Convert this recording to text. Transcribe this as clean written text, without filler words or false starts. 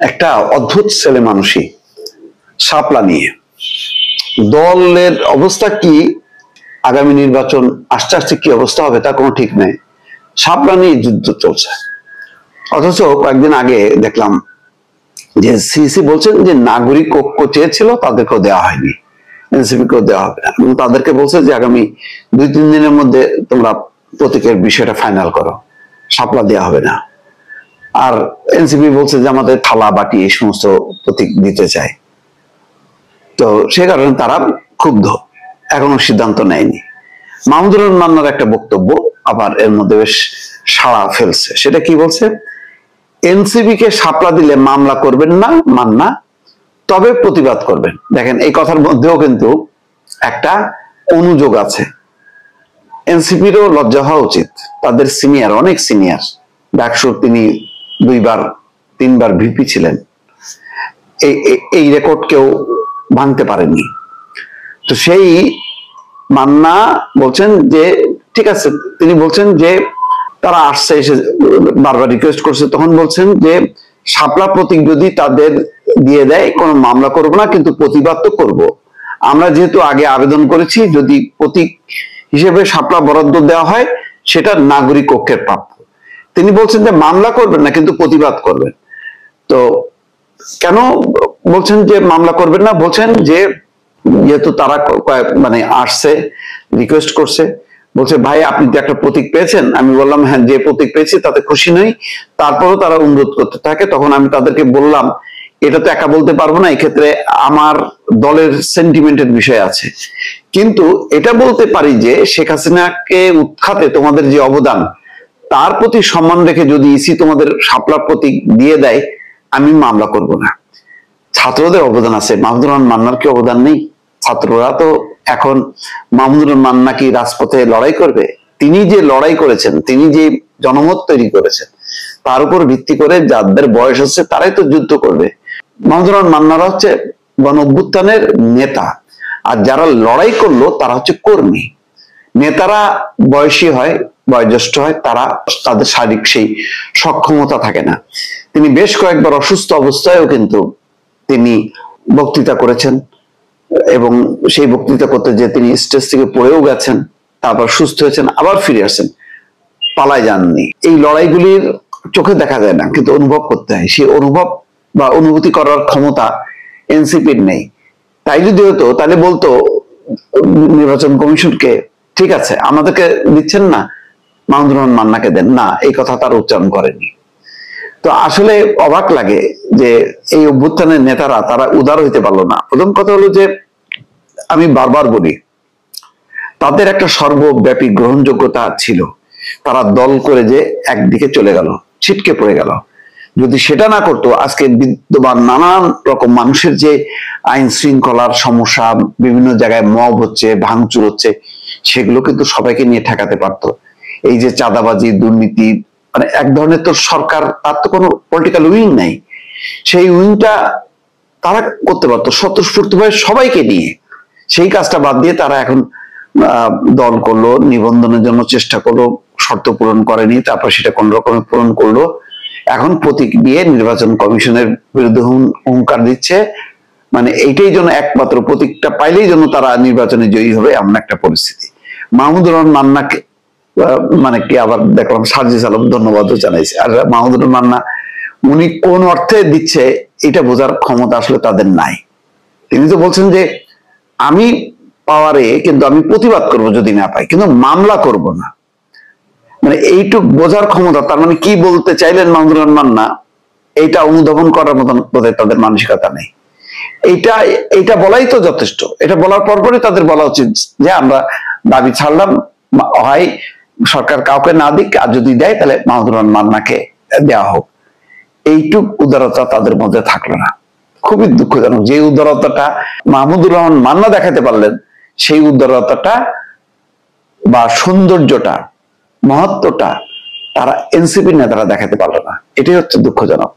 একটা অদ্ভুত ছেলে মানুষই শাপলা নিয়ে দলের অবস্থা কি, আগামী নির্বাচন আস্তে আস্তে কি অবস্থা হবে তা কোনো ঠিক নেই। শাপলা নিয়ে যুদ্ধ চলছে। অথচ কয়েকদিন আগে দেখলাম যে সিসি বলছেন যে নাগরিক ঐক্য চেয়েছিল তাদেরকেও দেওয়া হয়নি, এনসিপিকেও দেওয়া হবে না, এবং তাদেরকে বলছে যে আগামী 2-3 দিনের মধ্যে তোমরা প্রতীকের বিষয়টা ফাইনাল করো, শাপলা দেওয়া হবে না। আর এনসিপি বলছে যে আমাদের থালা বাটি এই সমস্ত প্রতীক দিতে চায়। তো সে কারণে তারা ক্ষুব্ধ, এখনো সিদ্ধান্ত নেয়নি। মাহমুদুর রহমান মান্নার একটা বক্তব্য আবার এর মধ্যে বেশ সাড়া ফেলছে। সেটা কি বলছে? এনসিপি কে শাপলা দিলে মামলা করবেন না মান্না, তবে প্রতিবাদ করবেন। দেখেন, এই কথার মধ্যেও কিন্তু একটা অনুযোগ আছে। এনসিপিরও লজ্জা হওয়া উচিত, তাদের সিনিয়র, অনেক সিনিয়র, ডাকসুর তিনি 2-3বার ভিপি ছিলেন, এই রেকর্ড কেউ ভাঙতে পারেননি। তো সেই মান্না বলছেন যে ঠিক আছে, তিনি বলছেন যে তারা আসছে, এসে বারবার রিকোয়েস্ট করছে, তখন বলছেন যে শাপলা প্রতীক যদি তাদের দিয়ে দেয় কোনো মামলা করব না, কিন্তু প্রতিবাদ তো করবো। আমরা যেহেতু আগে আবেদন করেছি, যদি প্রতীক হিসেবে শাপলা বরাদ্দ দেওয়া হয় সেটা নাগরিক ঐক্যের প্রাপ্য। তিনি বলছেন যে মামলা করবেন না, কিন্তু প্রতিবাদ করবেন। তো কেন বলছেন যে মামলা করবেন না? বলছেন যে যেহেতু তারা মানে আসছে, রিকোয়েস্ট করছে, বলছে ভাই আপনি যে একটা প্রতীক পেয়েছেন। আমি বললাম হ্যাঁ, যে প্রতীক পেয়েছি তাতে খুশি নই। তারপরও তারা অনুরোধ করতে থাকে। তখন আমি তাদেরকে বললাম এটা তো একা বলতে পারবো না, এক্ষেত্রে আমার দলের সেন্টিমেন্টের বিষয় আছে, কিন্তু এটা বলতে পারি যে শেখ হাসিনাকে উৎখাতে তোমাদের যে অবদান, তার প্রতি সম্মান রেখে যদি ইসি তোমাদের শাপলা প্রতীক দিয়ে দেয়, আমি মামলা করব না। ছাত্রদের অবদান আছে, মাহমুদুর রহমান মান্নার কি অবদান নেই? ছাত্ররা তো এখন, মাহমুদুর রহমান মান্না কি রাজপথে লড়াই করবে? তিনি যে লড়াই করেছেন, তিনি যে জনমত তৈরি করেছেন, তার উপর ভিত্তি করে যাদের বয়স হচ্ছে তারাই তো যুদ্ধ করবে। মাহমুদুর রহমান মান্নারা হচ্ছে গণ অভ্যুত্থানের নেতা, আর যারা লড়াই করলো তারা হচ্ছে কর্মী। নেতারা বয়সী হয়, বয়োজ্যেষ্ঠ হয়, তারা তাদের শারীরিক সেই সক্ষমতা থাকে না। তিনি বেশ কয়েকবার অসুস্থ অবস্থায়ও কিন্তু তিনি বক্তৃতা করেছেন, এবং সেই বক্তৃতা করতে যে তিনি স্টেজ থেকে পড়েও গেছেন, তারপর সুস্থ হয়েছেন, আবার ফিরে আসেন, পালায় যাননি। এই লড়াইগুলির চোখে দেখা যায় না, কিন্তু অনুভব করতে হয়। সেই অনুভব বা অনুভূতি করার ক্ষমতা এনসিপির নেই। তাই যদি হতো তাহলে বলতো নির্বাচন কমিশনকে, ঠিক আছে আমাদেরকে দিচ্ছেন না, মাহমুদুর রহমান মান্নাকে দেন না, এই কথা তার উচ্চারণ করেনি। তো আসলে অবাক লাগে যে এই অভ্যুত্থানের নেতারা তারা উদার হইতে পারলো না। প্রথম কথা হলো যে আমি বারবার বলি, তাদের একটা সর্বব্যাপী গ্রহণযোগ্যতা ছিল। তারা দল করে যে একদিকে চলে গেল, ছিটকে পড়ে গেল। যদি সেটা না করতো, আজকে বিদ্যমান নানান রকম মানুষের যে আইন শৃঙ্খলার সমস্যা, বিভিন্ন জায়গায় মব হচ্ছে, ভাঙচুর হচ্ছে, সেগুলো কিন্তু সবাইকে নিয়ে ঠেকাতে পারতো। এই যে চাঁদাবাজি, দুর্নীতি, মানে এক ধরনের তো সরকার, তার তো কোনো পলিটিক্যাল উইং নাই, সেই উইংটা তারা করতে পারতো স্বতঃস্ফূর্তভাবে সবাইকে নিয়ে। সেই কাজটা বাদ দিয়ে তারা এখন দল করলো, নিবন্ধনের জন্য চেষ্টা করলো, শর্ত পূরণ করেনি, তারপর সেটা কোন রকমের পূরণ করলো। এখন প্রতীক দিয়ে নির্বাচন কমিশনের বিরুদ্ধে হুঙ্কার দিচ্ছে। মানে এইটাই জন্য, একমাত্র প্রতীকটা পাইলেই জন্য তারা নির্বাচনে জয়ী হবে, এমন একটা পরিস্থিতি। মাহমুদুর রহমান মান্নাকে মানে কি আবার দেখলাম সার্জিস আলম ধন্যবাদও জানাইছে। আর মাহমুদুর রহমান মান্না উনি কোন অর্থে দিচ্ছে এটা বোঝার ক্ষমতা আসলে তাদের নাই। তিনি তো বলছেন যে আমি পাওয়ারে, কিন্তু আমি প্রতিবাদ করব যদি না পাই, কিন্তু মামলা করব না। মানে এইটুক বোঝার ক্ষমতা, তার মানে কি বলতে চাইলেন মাহমুদুর রহমান মান্না, এইটা অনুধাবন করার মতন বোধহয় তাদের মানসিকতা নেই। এইটা বলাই তো যথেষ্ট। এটা বলার পরপরই তাদের বলা উচিত যে আমরা দাবি ছাড়লাম, হয় সরকার কাউকে না দিক, আর যদি দেয় তাহলে মাহমুদুর রহমান মান্নাকে দেওয়া হোক। এইটুক উদারতা তাদের মধ্যে থাকলো না। খুবই দুঃখজনক। যে উদারতাটা মাহমুদুর রহমান মান্না দেখাতে পারলেন, সেই উদারতাটা বা সৌন্দর্যটা, মহত্বটা তারা এনসিপির নেতারা দেখাতে পারলো না। এটাই হচ্ছে দুঃখজনক।